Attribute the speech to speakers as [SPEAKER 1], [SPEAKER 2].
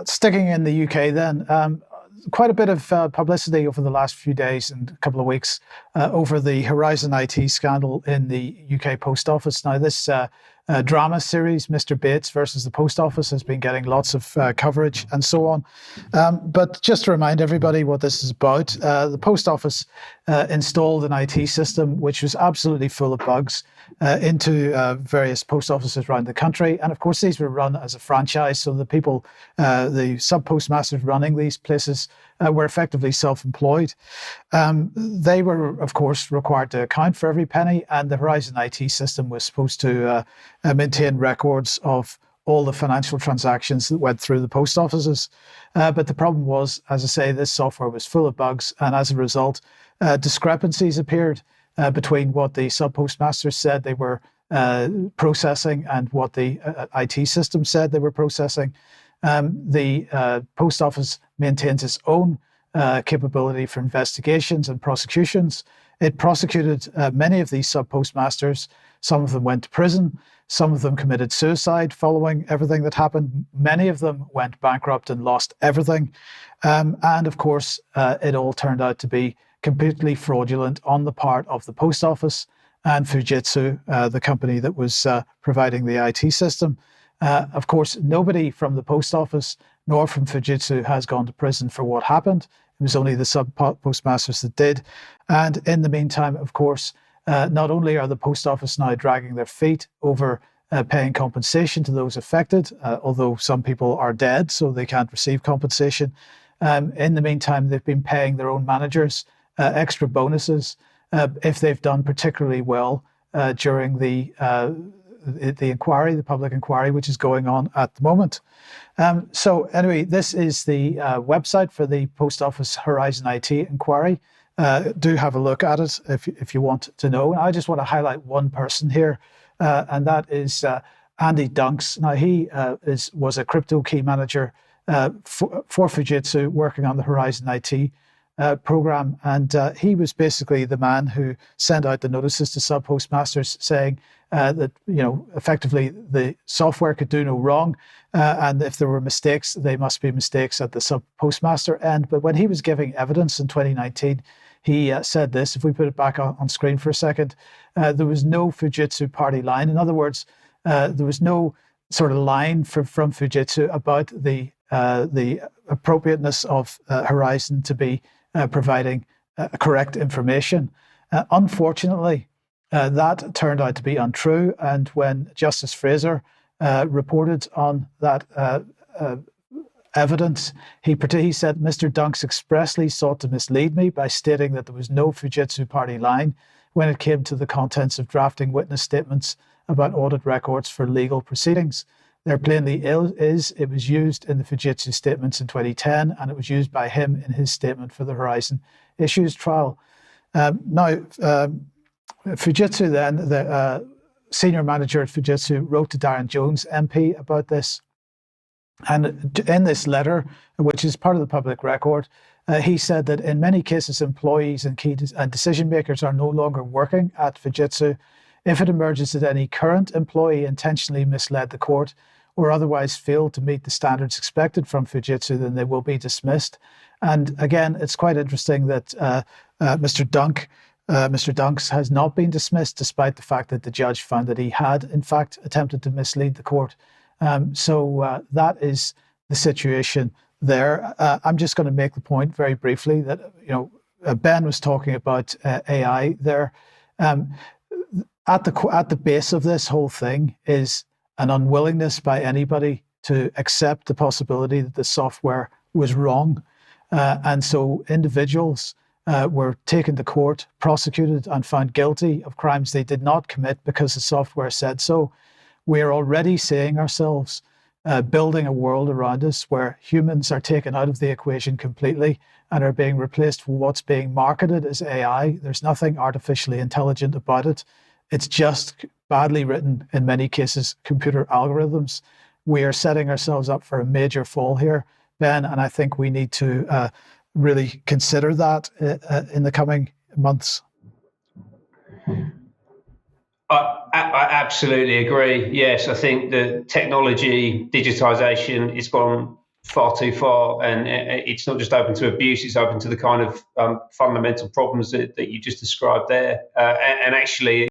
[SPEAKER 1] Sticking in the UK then, quite a bit of publicity over the last few days and a couple of weeks over the Horizon IT scandal in the UK Post Office. Now, this drama series, Mr. Bates versus the Post Office, has been getting lots of coverage and so on. But just to remind everybody what this is about, the Post Office installed an IT system which was absolutely full of bugs into various post offices around the country. And of course, these were run as a franchise. So the people, the sub-postmasters running these places were effectively self-employed. They were, of course, required to account for every penny. And the Horizon IT system was supposed to maintain records of all the financial transactions that went through the post offices. But the problem was, as I say, this software was full of bugs. And as a result, discrepancies appeared between what the sub-postmasters said they were processing and what the IT system said they were processing. The post office maintains its own capability for investigations and prosecutions. It prosecuted many of these sub-postmasters. Some of them went to prison. Some of them committed suicide following everything that happened. Many of them went bankrupt and lost everything. And of course, it all turned out to be completely fraudulent on the part of the post office and Fujitsu, the company that was providing the IT system. Of course, nobody from the post office nor from Fujitsu has gone to prison for what happened. It was only the sub-postmasters that did. And in the meantime, of course, not only are the post office now dragging their feet over paying compensation to those affected, although some people are dead, so they can't receive compensation. In the meantime, they've been paying their own managers extra bonuses if they've done particularly well during the inquiry, the public inquiry, which is going on at the moment. So anyway, this is the website for the Post Office Horizon IT inquiry. Do have a look at it if you want to know. And I just want to highlight one person here, and that is Andy Dunks. Now, he was a crypto key manager for Fujitsu working on the Horizon IT program, and he was basically the man who sent out the notices to sub-postmasters saying that, effectively the software could do no wrong, and if there were mistakes, they must be mistakes at the sub-postmaster end. But when he was giving evidence in 2019, he said this, if we put it back on screen for a second, there was no Fujitsu party line. In other words, there was no sort of line from Fujitsu about the appropriateness of Horizon to be providing correct information. Unfortunately, that turned out to be untrue. And when Justice Fraser reported on that evidence, he said, Mr. Dunks expressly sought to mislead me by stating that there was no Fujitsu party line when it came to the contents of drafting witness statements about audit records for legal proceedings. There plainly is. It was used in the Fujitsu statements in 2010, and it was used by him in his statement for the Horizon Issues trial. Now, Fujitsu then, the senior manager at Fujitsu, wrote to Darren Jones, MP, about this. And in this letter, which is part of the public record, he said that in many cases, employees and key decision makers are no longer working at Fujitsu. If it emerges that any current employee intentionally misled the court or otherwise failed to meet the standards expected from Fujitsu, then they will be dismissed. And again, it's quite interesting that Mr. Dunks has not been dismissed, despite the fact that the judge found that he had, in fact, attempted to mislead the court. So that is the situation there. I'm just going to make the point very briefly that, Ben was talking about AI there. At the base of this whole thing is an unwillingness by anybody to accept the possibility that the software was wrong. And so individuals were taken to court, prosecuted, and found guilty of crimes they did not commit because the software said so. We are already seeing ourselves building a world around us where humans are taken out of the equation completely and are being replaced with what's being marketed as AI. There's nothing artificially intelligent about it. It's just badly written, in many cases, computer algorithms. We are setting ourselves up for a major fall here, Ben, and I think we need to really consider that in the coming months.
[SPEAKER 2] I absolutely agree. Yes, I think the technology, digitization, has gone far too far, and it's not just open to abuse; it's open to the kind of fundamental problems that you just described there. And actually,